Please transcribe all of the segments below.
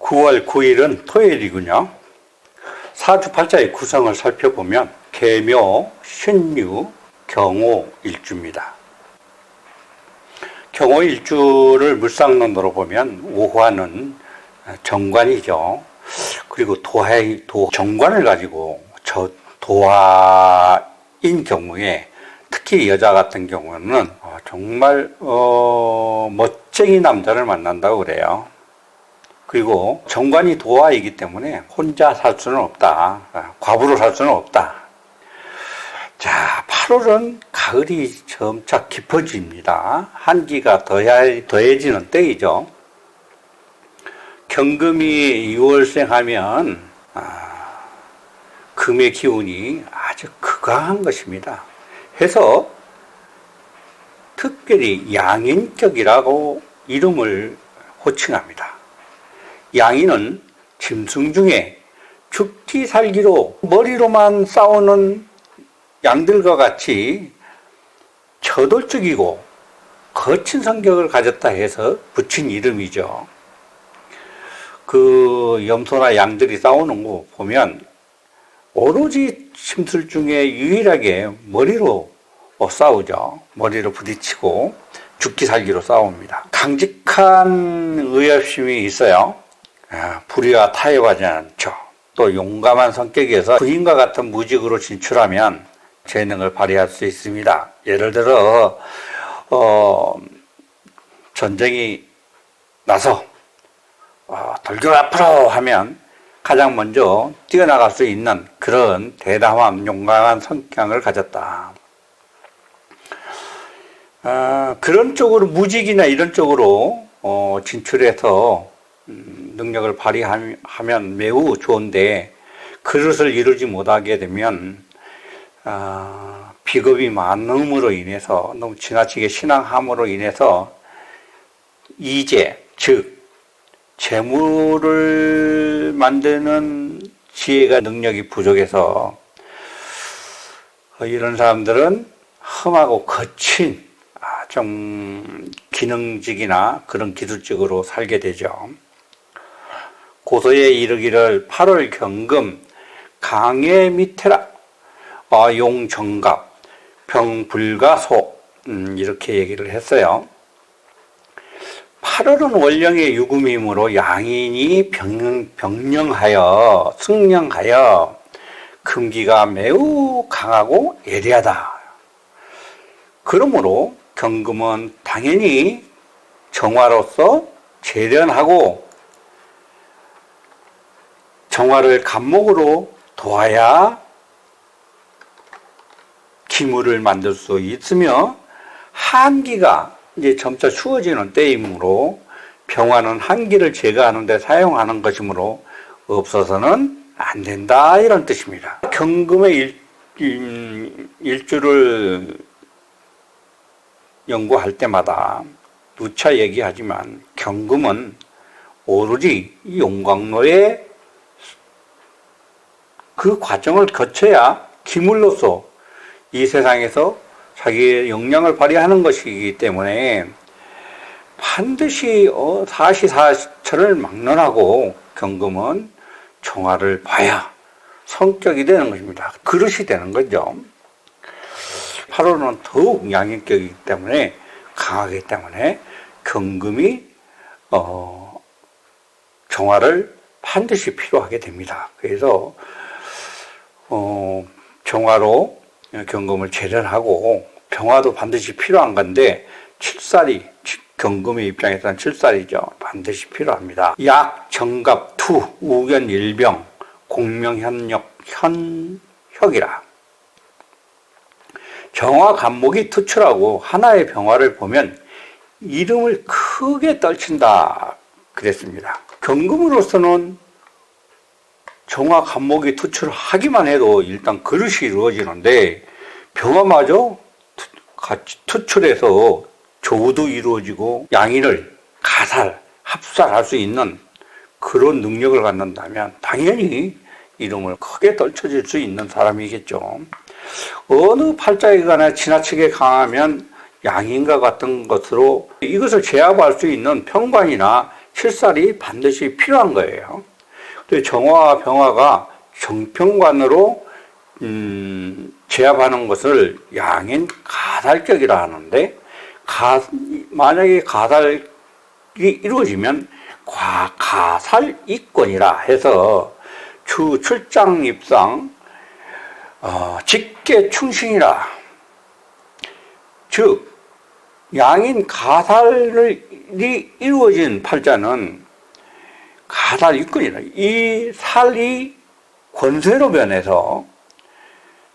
9월 9일은 토요일이군요. 사주팔자의 구성을 살펴보면 계묘, 신유, 경호 일주입니다. 경호 일주를 물상론으로 보면 오화는 정관이죠. 그리고 정관을 가지고 도화인 경우에 특히 여자 같은 경우는 정말 멋쟁이 남자를 만난다고 그래요. 그리고 정관이 도화이기 때문에 혼자 살 수는 없다. 과부로 살 수는 없다. 자, 8월은 가을이 점차 깊어집니다. 한기가 더해지는 때이죠. 경금이 6월생 하면 금의 기운이 아주 극강한 것입니다. 해서 특별히 양인격이라고 이름을 호칭합니다. 양인은 짐승 중에 죽기 살기로 머리로만 싸우는 양들과 같이 저돌적이고 거친 성격을 가졌다 해서 붙인 이름이죠. 그 염소나 양들이 싸우는 거 보면 오로지 짐승 중에 유일하게 머리로 싸우죠. 머리로 부딪히고 죽기 살기로 싸웁니다. 강직한 의협심이 있어요. 불의와 타협하지 않죠. 또 용감한 성격에서 부인과 같은 무직으로 진출하면 재능을 발휘할 수 있습니다. 예를 들어 전쟁이 나서 돌격 앞으로 하면 가장 먼저 뛰어나갈 수 있는 그런 대담한 용감한 성향을 가졌다. 그런 쪽으로 무직이나 이런 쪽으로 진출해서 능력을 발휘하면 매우 좋은데 그것을 이루지 못하게 되면 비겁이 많음으로 인해서 너무 지나치게 신앙함으로 인해서 이재, 즉 재물을 만드는 지혜가 능력이 부족해서 이런 사람들은 험하고 거친 좀 기능직이나 그런 기술직으로 살게 되죠. 고소에 이르기를 8월 경금 강의 미태라 용정갑 병불가소 이렇게 얘기를 했어요. 8월은 월령의 유금이므로 양인이 병령하여 승령하여 금기가 매우 강하고 예리하다. 그러므로 경금은 당연히 정화로서 재련하고 정화를 간목으로 도와야 기물을 만들 수 있으며 한기가 이제 점차 추워지는 때이므로 병화는 한기를 제거하는 데 사용하는 것이므로 없어서는 안 된다 이런 뜻입니다. 경금의 일주를 연구할 때마다 누차 얘기하지만 경금은 오로지 용광로의 그 과정을 거쳐야 기물로서 이 세상에서 자기의 역량을 발휘하는 것이기 때문에 반드시 사시사철을 막론하고 경금은 정화를 봐야 성격이 되는 것입니다. 그릇이 되는 거죠. 8월은 더욱 양인격이기 때문에 강하기 때문에 경금이 정화를 반드시 필요하게 됩니다. 그래서 정화로 경금을 재련하고 병화도 반드시 필요한 건데 칠살이 경금의 입장에서는 칠살이죠. 반드시 필요합니다. 약, 정갑, 투, 우견, 일병, 공명, 현혁이라. 정화 간목이 투출하고 하나의 병화를 보면 이름을 크게 떨친다 그랬습니다. 경금으로서는 정화 간목이 투출하기만 해도 일단 그릇이 이루어지는데 병화마저 같이 투출해서 조우도 이루어지고 양인을 합살할 수 있는 그런 능력을 갖는다면 당연히 이름을 크게 떨쳐질 수 있는 사람이겠죠. 어느 팔자에 관해 지나치게 강하면 양인과 같은 것으로 이것을 제압할 수 있는 평관이나 실살이 반드시 필요한 거예요. 정화와 병화가 정평관으로 제압하는 것을 양인 가달격이라 하는데, 만약에 가달이 이루어지면 가살이권이라 해서 출장 입상 직계 충신이라, 즉 양인 가살이 이루어진 팔자는 가살이권이라, 이 살이 권세로 변해서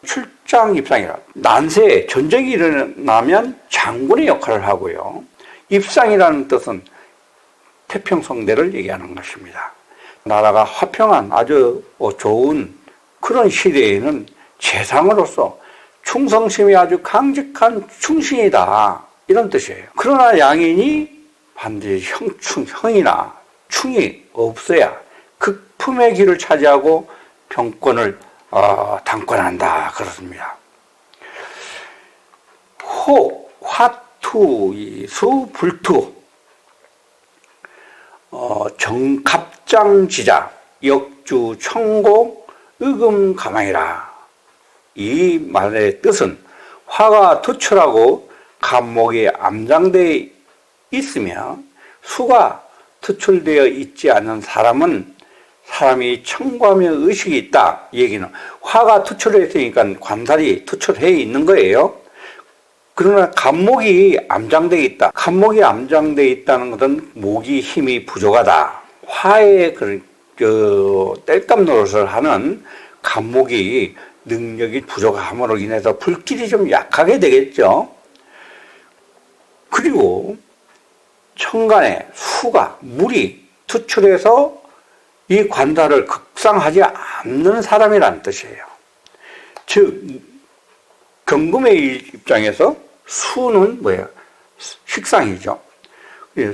출장 입상이라, 난세 전쟁이 일어나면 장군의 역할을 하고요, 입상이라는 뜻은 태평성대를 얘기하는 것입니다. 나라가 화평한 아주 좋은 그런 시대에는 재상으로서 충성심이 아주 강직한 충신이다, 이런 뜻이에요. 그러나 양인이 반드시 형이나 충이 없어야 극품의 길을 차지하고 병권을 당권한다, 그렇습니다. 화투, 수, 불투, 정갑장지자, 역주, 청공, 의금, 가망이라. 이 말의 뜻은 화가 투출하고 갑목이 암장되어 있으며 수가 투출되어 있지 않은 사람이 청구하며 의식이 있다. 이 얘기는 화가 투출했으니까 관살이 투출해 있는 거예요. 그러나 갑목이 암장되어 있다. 갑목이 암장되어 있다는 것은 목이 힘이 부족하다. 화의 땔감 노릇을 하는 갑목이 능력이 부족함으로 인해서 불길이 좀 약하게 되겠죠. 그리고 천간에 수가, 물이 투출해서 이 관달을 극상하지 않는 사람이라는 뜻이에요. 즉 경금의 입장에서 수는 뭐예요? 식상이죠.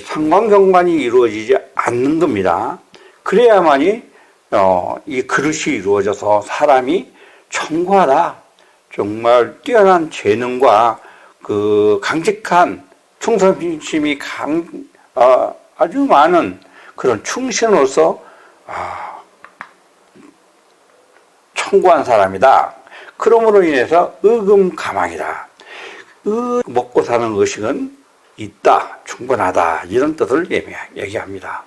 상관경관이 이루어지지 않는 겁니다. 그래야만이 이 그릇이 이루어져서 사람이 청구하다, 정말 뛰어난 재능과 그 강직한 충성심이 아주 많은 그런 충신으로서 청구한 사람이다. 그러므로 인해서 의금가망이다. 먹고 사는 의식은 있다, 충분하다, 이런 뜻을 얘기합니다.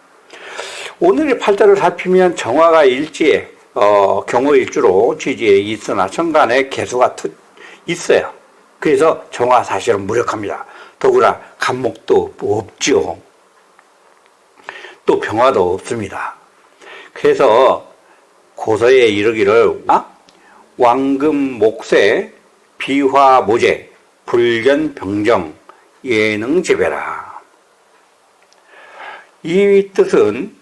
오늘의 팔자를 살피면 정화가 일지에 경호일주로 지지에 있으나 천간에 개수가 있어요. 그래서 정화 사실은 무력합니다. 더구나 갑목도 없죠. 또 병화도 없습니다. 그래서 고서에 이르기를 왕금 목세 비화 모제 불견 병정 예능 재배라. 이 뜻은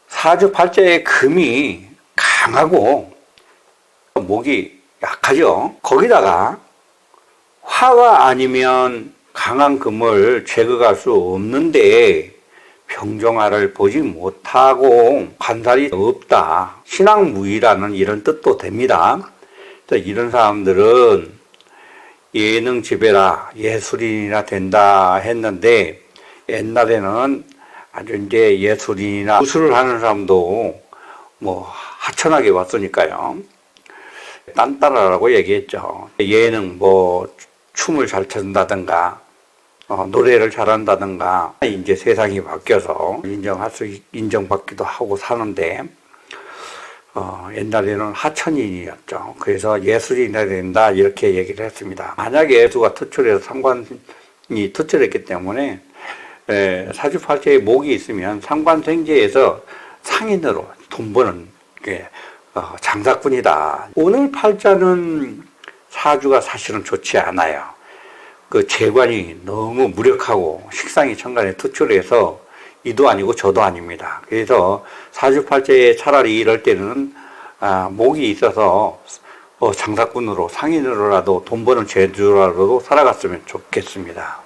사주팔자의 금이 강하고 목이 약하죠. 거기다가 화가 아니면 강한 금을 제거할 수 없는데 병정화를 보지 못하고 관살이 없다, 신앙무의라는 이런 뜻도 됩니다. 이런 사람들은 예능 지배라, 예술인이나 된다 했는데, 옛날에는 아주 이제 예술인이나 무술을 하는 사람도 뭐 하천하게 왔으니까요. 딴따라라고 얘기했죠. 예능, 뭐 춤을 잘 춘다든가 노래를 잘한다든가, 이제 세상이 바뀌어서 인정받기도 하고 사는데, 옛날에는 하천인이었죠. 그래서 예술인이 된다, 이렇게 얘기를 했습니다. 만약에 예수가 투출해서 상관이 투출했기 때문에 사주팔자에 목이 있으면 상관생제에서 상인으로 돈 버는 장사꾼이다. 오늘 팔자는 사주가 사실은 좋지 않아요. 그 재관이 너무 무력하고 식상이 천간에 투출해서 이도 아니고 저도 아닙니다. 그래서 사주팔자에 차라리 이럴 때는 목이 있어서 장사꾼으로, 상인으로라도 돈 버는 재주라도 살아갔으면 좋겠습니다.